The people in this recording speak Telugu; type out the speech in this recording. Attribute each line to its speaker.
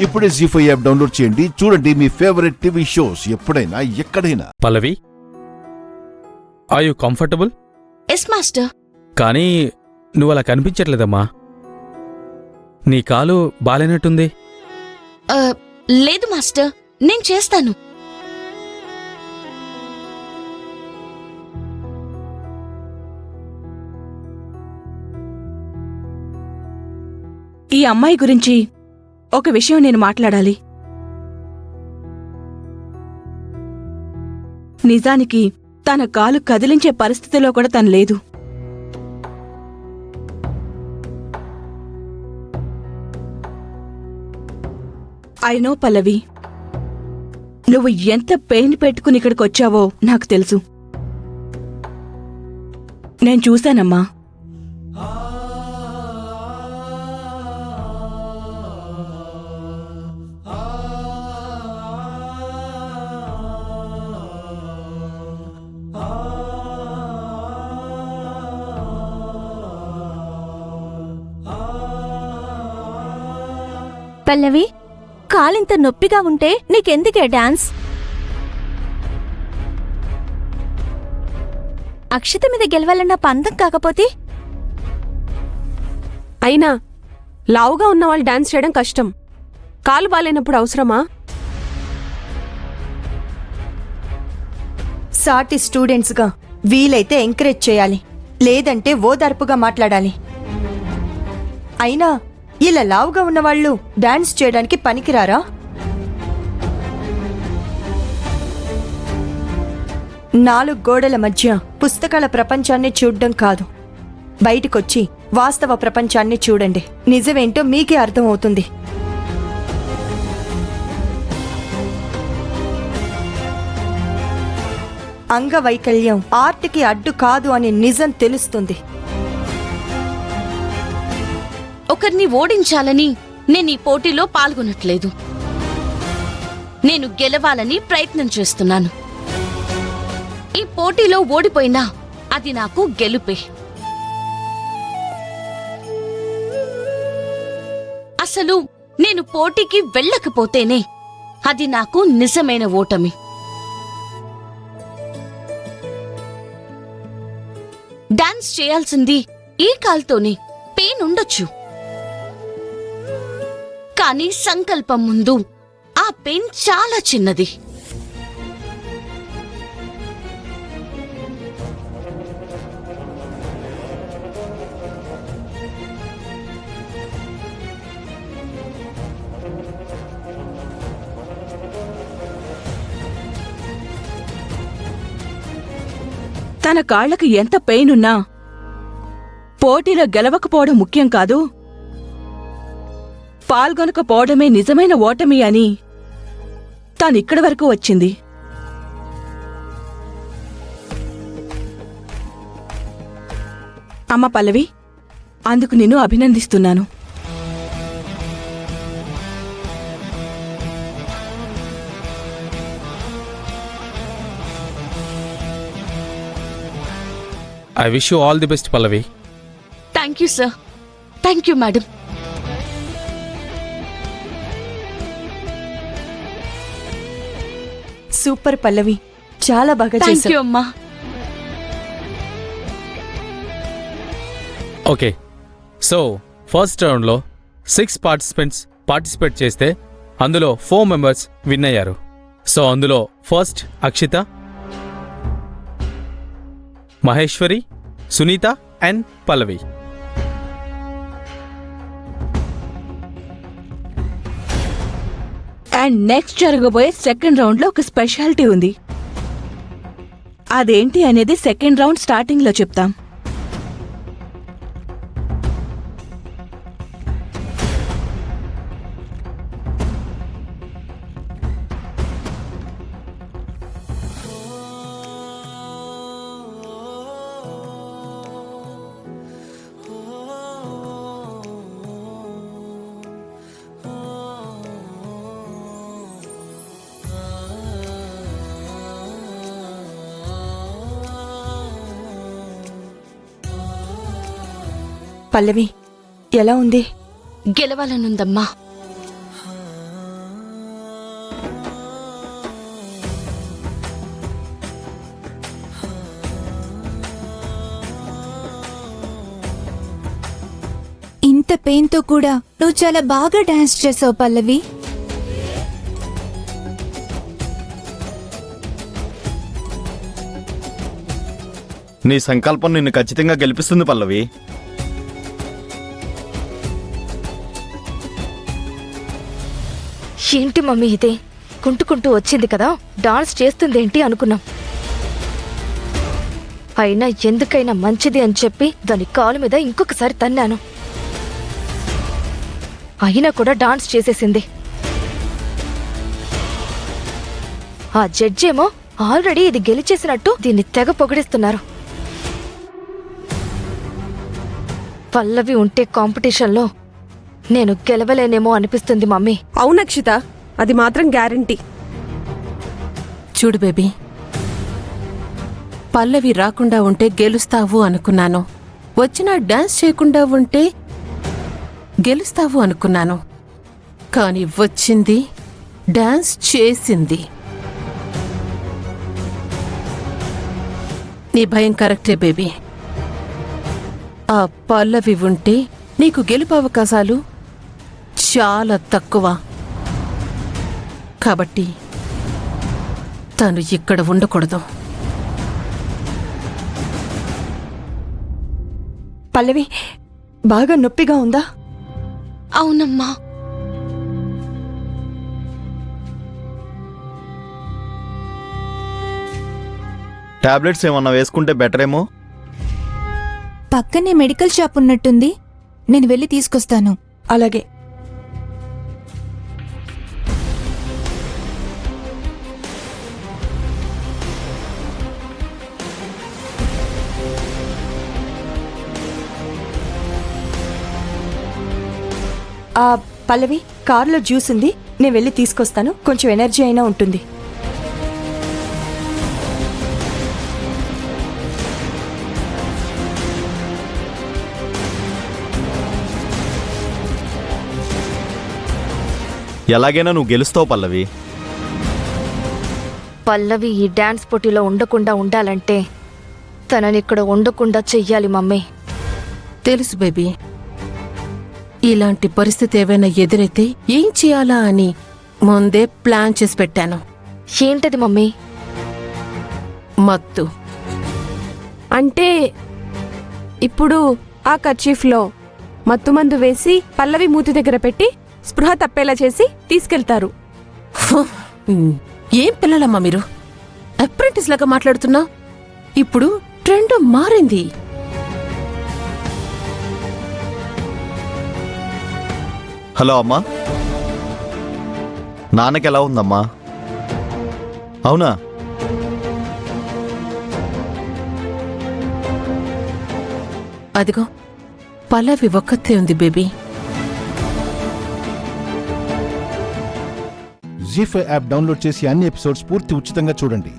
Speaker 1: ఇప్పుడే జీ5 యాప్ డౌన్లోడ్ చేయండి. చూడండి మీ ఫేవరెట్ టీవీ షోస్ ఎప్పుడైనా ఎక్కడైనా.
Speaker 2: Pallavi, are you comfortable?
Speaker 3: Yes master.
Speaker 2: కానీ నువ్వు అలా కనిపించట్లేదమ్మా. నీ కాలు బాలేనట్టుంది.
Speaker 3: లేదు మాస్టర్, నేను చేస్తాను.
Speaker 4: ఈ అమ్మాయి గురించి ఒక విషయం నేను మాట్లాడాలి. నిజానికి తన కాలు కదిలించే పరిస్థితిలో కూడా తను లేదు. ఐ నో పల్లవి, నువ్వు ఎంత పెయిన్ పెట్టుకుని ఇక్కడికొచ్చావో నాకు తెలుసు. నేను చూశానమ్మా.
Speaker 5: పల్లవి, కాలింత నొప్పిగా ఉంటే నీకెందుకే డాన్స్? అక్షత మీద గెలవాలన్న పందం కాకపోతే?
Speaker 6: అయినా లావుగా ఉన్నవాళ్ళు డాన్స్ చేయడం కష్టం. కాలు బాలేనప్పుడు అవసరమా?
Speaker 7: సాటి స్టూడెంట్స్గా వీలైతే ఎంకరేజ్ చేయాలి, లేదంటే ఓదార్పుగా మాట్లాడాలి. అయినా ఇలా లావుగా ఉన్నవాళ్ళు డాన్స్ చేయడానికి పనికిరారా? నాలుగు గోడల మధ్య పుస్తకాల ప్రపంచాన్ని చూడ్డం కాదు, బయటికొచ్చి వాస్తవ ప్రపంచాన్ని చూడండి. నిజమేంటో మీకే అర్థమవుతుంది. అంగవైకల్యం ఆర్ట్కి అడ్డు కాదు అనే నిజం తెలుస్తుంది.
Speaker 3: ఒకరిని ఓడించాలని నేను ఈ పోటీలో పాల్గొనట్లేదు. నేను గెలవాలని ప్రయత్నం చేస్తున్నాను. ఈ పోటీలో ఓడిపోయినా అది నాకు గెలుపే. అసలు నేను పోటీకి వెళ్ళకపోతేనే అది నాకు నిజమైన ఓటమి. డాన్స్ చేయాల్సింది ఈ కాల్తోనే. పెయిన్ ఉండొచ్చు, కానీ సంకల్పం ముందు ఆ పెయిన్ చాలా చిన్నది.
Speaker 4: తన కాళ్లకు ఎంత పెయిన్ ఉన్నా పోటీలో గెలవకపోవడం ముఖ్యం కాదు, పాల్గొనకపోవడమే నిజమైన ఓటమి అని తానిక్కడి వరకు వచ్చింది. అమ్మ పల్లవి, అందుకు నిన్ను అభినందిస్తున్నాను.
Speaker 2: I wish you all the best Pallavi.
Speaker 3: Thank you sir. Thank you madam.
Speaker 7: Super Pallavi, చాలా బాగా
Speaker 3: థ్యాంక్ యూ
Speaker 7: చేశావు.
Speaker 3: అమ్మా.
Speaker 2: ఓకే, సో ఫస్ట్ రౌండ్లో 6 పార్టిసిపెంట్స్ పార్టిసిపేట్ చేస్తే అందులో 4 మెంబర్స్ విన్ అయ్యారు. సో అందులో first Akshitha, Maheshwari, Sunitha and Pallavi.
Speaker 4: And next జరగబోయే సెకండ్ రౌండ్లో ఒక స్పెషాలిటీ ఉంది. అదేంటి అనేది సెకండ్ రౌండ్ స్టార్టింగ్లో చెప్తాం.
Speaker 7: పల్లవి, ఎలా ఉంది?
Speaker 3: గెలవాలనుందమ్మా.
Speaker 5: ఇంత పెయిన్తో కూడా నువ్వు చాలా బాగా డాన్స్ చేసావు పల్లవి.
Speaker 8: నీ సంకల్పం నిన్ను ఖచ్చితంగా గెలిపిస్తుంది పల్లవి.
Speaker 9: ఏంటి మమ్మీ ఇదే కుంటుకుంటూ వచ్చింది కదా, డాన్స్ చేస్తుందేంటి అనుకున్నాం. అయినా ఎందుకైనా మంచిది అని చెప్పి దాని కాలు మీద ఇంకొకసారి తన్నాను. అయినా కూడా డాన్స్ చేసేసింది. ఆ జడ్జి ఏమో ఆల్రెడీ ఇది గెలిచేసినట్టు దీన్ని తెగ పొగిడిస్తున్నారు. పల్లవి ఉంటే కాంపిటీషన్లో నేను గెలవలేనేమో అనిపిస్తుంది మమ్మీ.
Speaker 6: అవునక్షిత, అది మాత్రం గ్యారంటీ.
Speaker 10: చూడు బేబీ, పల్లవి రాకుండా ఉంటే గెలుస్తావు అనుకున్నాను. వచ్చినా డాన్స్ చేయకుండా ఉంటే గెలుస్తావు అనుకున్నాను. కానీ వచ్చింది, డాన్స్ చేసింది. నీ భయం కరెక్టే బేబీ. ఆ పల్లవి ఉంటే నీకు గెలుపు అవకాశాలు చాలా తక్కువ. కాబట్టి తను ఇక్కడ ఉండకూడదు.
Speaker 7: పల్లవి, బాగా నొప్పిగా ఉందా?
Speaker 3: అవునమ్మా.
Speaker 8: టాబ్లెట్స్ ఏమన్నా వేసుకుంటే బెటర్ ఏమో.
Speaker 5: పక్కనే మెడికల్ షాప్ ఉన్నట్టుంది, నేను వెళ్ళి తీసుకొస్తాను.
Speaker 7: అలాగే. పల్లవి, కారులో జ్యూస్ ఉంది, నేను వెళ్ళి తీసుకొస్తాను. కొంచెం ఎనర్జీ అయినా ఉంటుంది.
Speaker 8: ఎలాగైనా నువ్వు గెలుస్తావు పల్లవి.
Speaker 9: పల్లవి ఈ డాన్స్ పోటీలో ఉండకుండా ఉండాలంటే తనని ఇక్కడ ఉండకుండా చెయ్యాలి మమ్మీ.
Speaker 10: తెలుసు బేబీ, ఇలాంటి పరిస్థితి ఏవైనా ఎదురైతే ఏం చేయాలా అని ముందే ప్లాన్ చేసి పెట్టాను.
Speaker 9: ఏంటది మమ్మీ?
Speaker 10: మత్తు.
Speaker 6: అంటే ఇప్పుడు ఆ కర్చీఫ్లో మత్తుమందు వేసి పల్లవి మూతి దగ్గర పెట్టి స్పృహ తప్పేలా చేసి తీసుకెళ్తారు.
Speaker 10: ఏం పిల్లలమ్మా మీరు? అప్రెంటిస్ లాగా మాట్లాడుతున్నా? ఇప్పుడు ట్రెండ్ మారింది.
Speaker 8: హలో అమ్మా, నాన్నకి ఎలా ఉందమ్మా? అవునా?
Speaker 10: అదిగో పల్లవి ఒక్కతే ఉంది బేబీ.
Speaker 1: జీ5 యాప్ డౌన్లోడ్ చేసి అన్ని ఎపిసోడ్స్ పూర్తి ఉచితంగా చూడండి.